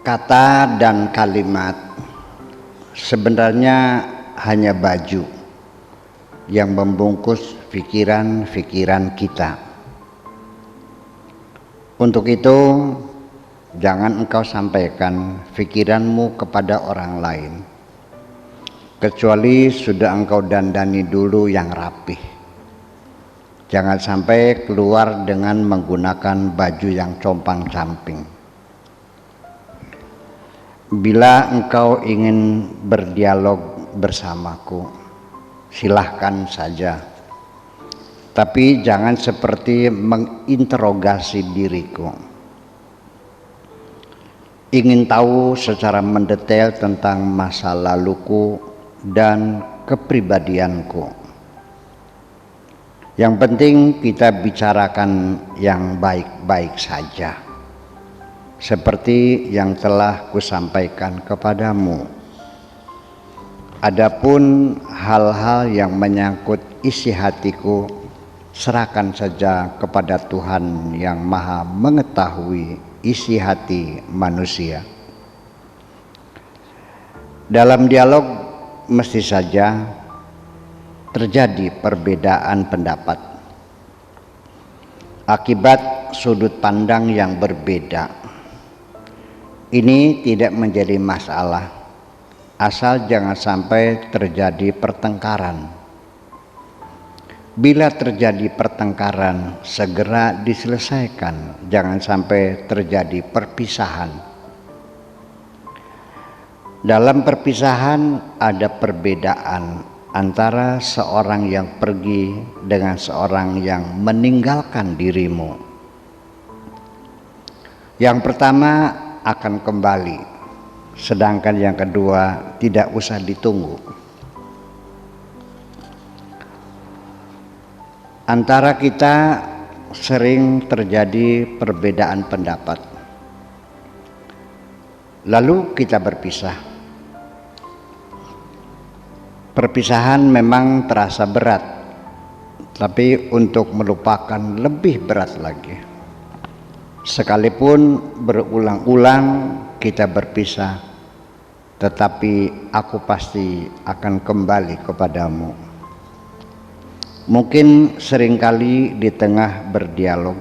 Kata dan kalimat sebenarnya hanya baju yang membungkus pikiran-pikiran kita. Untuk itu, jangan engkau sampaikan pikiranmu kepada orang lain, kecuali sudah engkau dandani dulu yang rapih. Jangan sampai keluar dengan menggunakan baju yang compang-camping. Bila engkau ingin berdialog bersamaku, silahkan saja. Tapi jangan seperti menginterogasi diriku. Ingin tahu secara mendetail tentang masa laluku dan kepribadianku. Yang penting kita bicarakan yang baik-baik saja. Seperti yang telah kusampaikan kepadamu. Adapun hal-hal yang menyangkut isi hatiku, serahkan saja kepada Tuhan yang Maha mengetahui isi hati manusia. Dalam dialog mesti saja terjadi perbedaan pendapat akibat sudut pandang yang berbeda. Ini tidak menjadi masalah, asal jangan sampai terjadi pertengkaran. Bila terjadi pertengkaran, segera diselesaikan, jangan sampai terjadi perpisahan. Dalam perpisahan ada perbedaan antara seorang yang pergi dengan seorang yang meninggalkan dirimu. Yang pertama akan kembali, sedangkan yang kedua tidak usah ditunggu. Antara kita sering terjadi perbedaan pendapat, lalu kita berpisah. Perpisahan memang terasa berat, tapi untuk melupakan lebih berat lagi. Sekalipun berulang-ulang kita berpisah, tetapi aku pasti akan kembali kepadamu. Mungkin seringkali di tengah berdialog,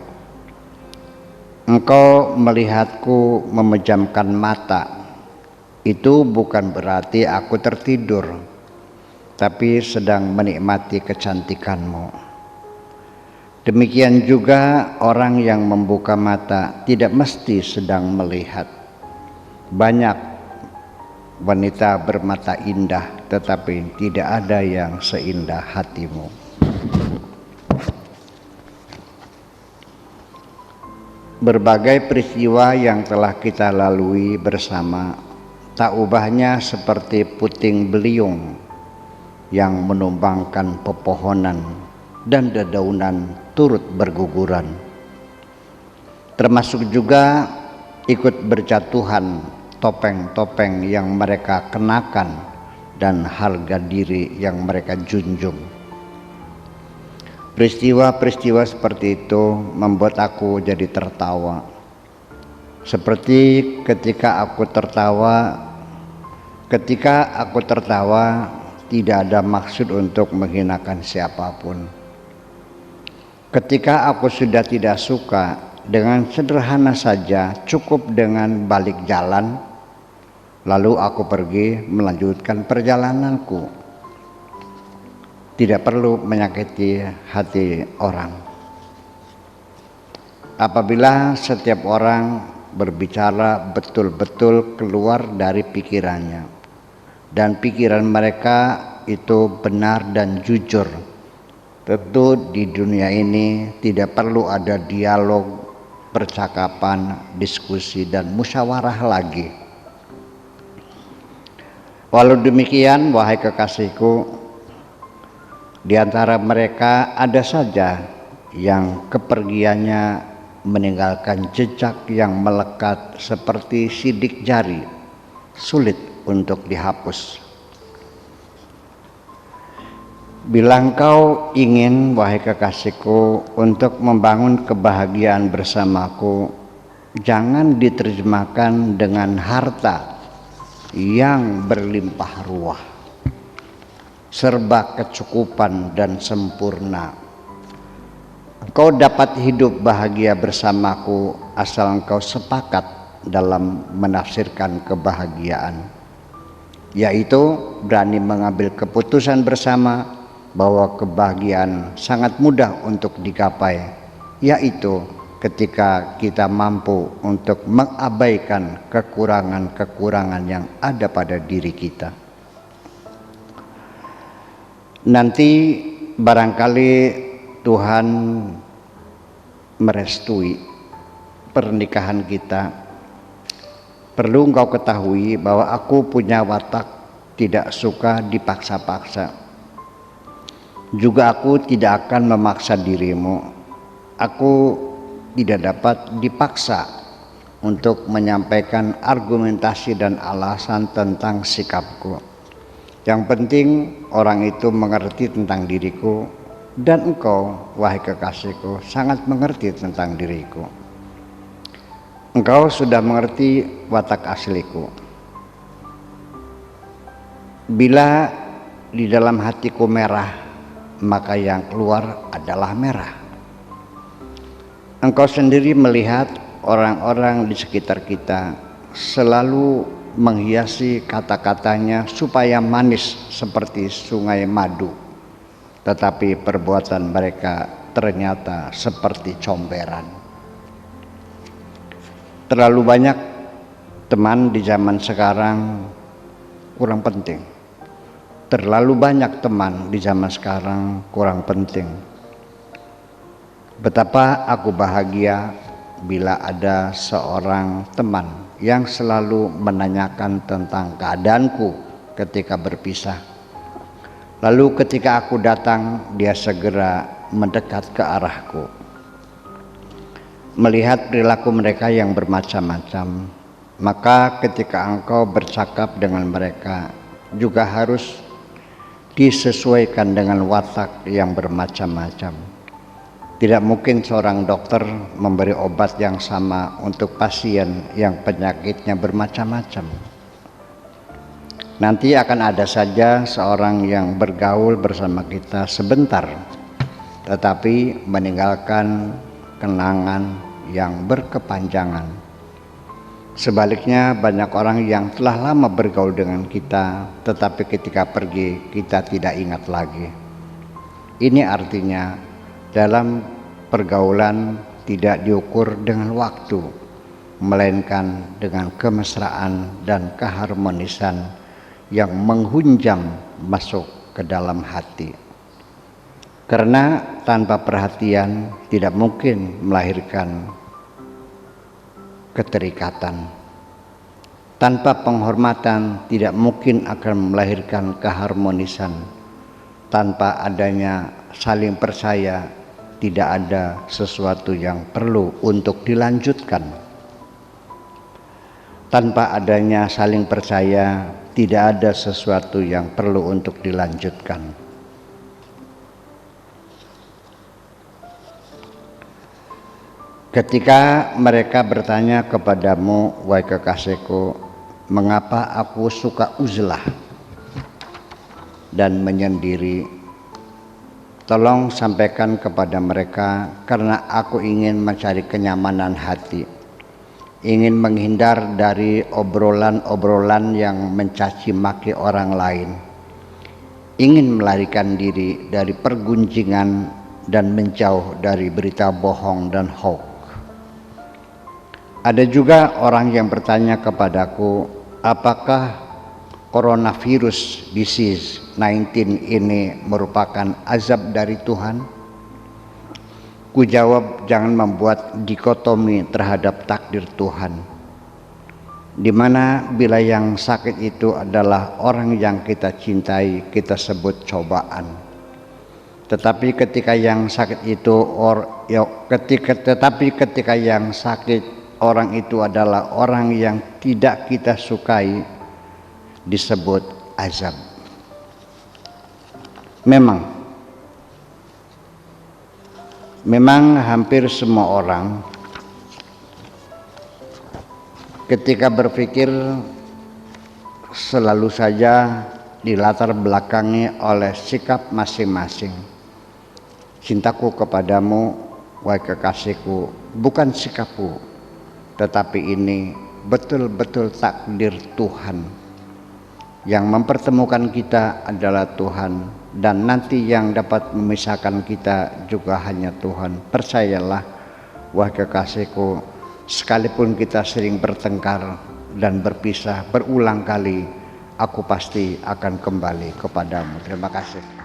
engkau melihatku memejamkan mata. Itu bukan berarti aku tertidur, tapi sedang menikmati kecantikanmu. Demikian juga orang yang membuka mata tidak mesti sedang melihat. Banyak wanita bermata indah, tetapi tidak ada yang seindah hatimu. Berbagai peristiwa yang telah kita lalui bersama tak ubahnya seperti puting beliung yang menumbangkan pepohonan dan dedaunan turut berguguran. Termasuk juga ikut berjatuhan topeng-topeng yang mereka kenakan dan harga diri yang mereka junjung. Peristiwa-peristiwa seperti itu membuat aku jadi tertawa. Seperti ketika aku tertawa tidak ada maksud untuk menghinakan siapapun. Ketika aku sudah tidak suka, dengan sederhana saja cukup dengan balik jalan, lalu aku pergi melanjutkan perjalananku. Tidak perlu menyakiti hati orang. Apabila setiap orang berbicara betul-betul keluar dari pikirannya, dan pikiran mereka itu benar dan jujur, tentu di dunia ini tidak perlu ada dialog, percakapan, diskusi, dan musyawarah lagi. Walau demikian, wahai kekasihku, di antara mereka ada saja yang kepergiannya meninggalkan jejak yang melekat seperti sidik jari, sulit untuk dihapus. Bila engkau ingin, wahai kekasihku, untuk membangun kebahagiaan bersamaku, jangan diterjemahkan dengan harta yang berlimpah ruah, serba kecukupan dan sempurna. Engkau dapat hidup bahagia bersamaku asal engkau sepakat dalam menafsirkan kebahagiaan, yaitu berani mengambil keputusan bersama bahwa kebahagiaan sangat mudah untuk digapai, yaitu ketika kita mampu untuk mengabaikan kekurangan-kekurangan yang ada pada diri kita. Nanti barangkali Tuhan merestui pernikahan kita. Perlu engkau ketahui bahwa aku punya watak tidak suka dipaksa-paksa. Juga aku tidak akan memaksa dirimu. Aku tidak dapat dipaksa untuk menyampaikan argumentasi dan alasan tentang sikapku. Yang penting orang itu mengerti tentang diriku, dan engkau, wahai kekasihku, sangat mengerti tentang diriku. Engkau sudah mengerti watak asliku. Bila di dalam hatiku merah, maka yang keluar adalah merah. Engkau sendiri melihat orang-orang di sekitar kita selalu menghiasi kata-katanya supaya manis seperti sungai madu, tetapi perbuatan mereka ternyata seperti comberan. Terlalu banyak teman di zaman sekarang kurang penting. Terlalu banyak teman di zaman sekarang kurang penting. Betapa aku bahagia bila ada seorang teman yang selalu menanyakan tentang keadaanku ketika berpisah. Lalu ketika aku datang, dia segera mendekat ke arahku. Melihat perilaku mereka yang bermacam-macam, maka ketika engkau bercakap dengan mereka juga harus disesuaikan dengan watak yang bermacam-macam. Tidak mungkin seorang dokter memberi obat yang sama untuk pasien yang penyakitnya bermacam-macam. Nanti akan ada saja seorang yang bergaul bersama kita sebentar, tetapi meninggalkan kenangan yang berkepanjangan. Sebaliknya, banyak orang yang telah lama bergaul dengan kita, tetapi ketika pergi kita tidak ingat lagi. Ini artinya dalam pergaulan tidak diukur dengan waktu, melainkan dengan kemesraan dan keharmonisan yang menghunjam masuk ke dalam hati. Karena tanpa perhatian tidak mungkin melahirkan keterikatan. Tanpa penghormatan tidak mungkin akan melahirkan keharmonisan. Tanpa adanya saling percaya tidak ada sesuatu yang perlu untuk dilanjutkan. Tanpa adanya saling percaya tidak ada sesuatu yang perlu untuk dilanjutkan. Ketika mereka bertanya kepadamu, wahai kekasihku, mengapa aku suka uzlah dan menyendiri, tolong sampaikan kepada mereka, karena aku ingin mencari kenyamanan hati, ingin menghindar dari obrolan-obrolan yang mencaci maki orang lain, ingin melarikan diri dari pergunjingan dan menjauh dari berita bohong dan hoax. Ada juga orang yang bertanya kepadaku, apakah coronavirus disease 19 ini merupakan azab dari Tuhan? Ku jawab, jangan membuat dikotomi terhadap takdir Tuhan, di mana bila yang sakit itu adalah orang yang kita cintai, kita sebut cobaan. Tetapi ketika yang sakit itu ketika yang sakit orang itu adalah orang yang tidak kita sukai, disebut azab. Memang hampir semua orang Ketika berpikir selalu saja dilatar belakangi oleh sikap masing-masing. Cintaku kepadamu, wahai kekasihku, bukan sikapku, tetapi ini betul-betul takdir Tuhan. Yang mempertemukan kita adalah Tuhan, dan nanti yang dapat memisahkan kita juga hanya Tuhan. Percayalah, wahai kekasihku, sekalipun kita sering bertengkar dan berpisah berulang kali, aku pasti akan kembali kepadamu. Terima kasih.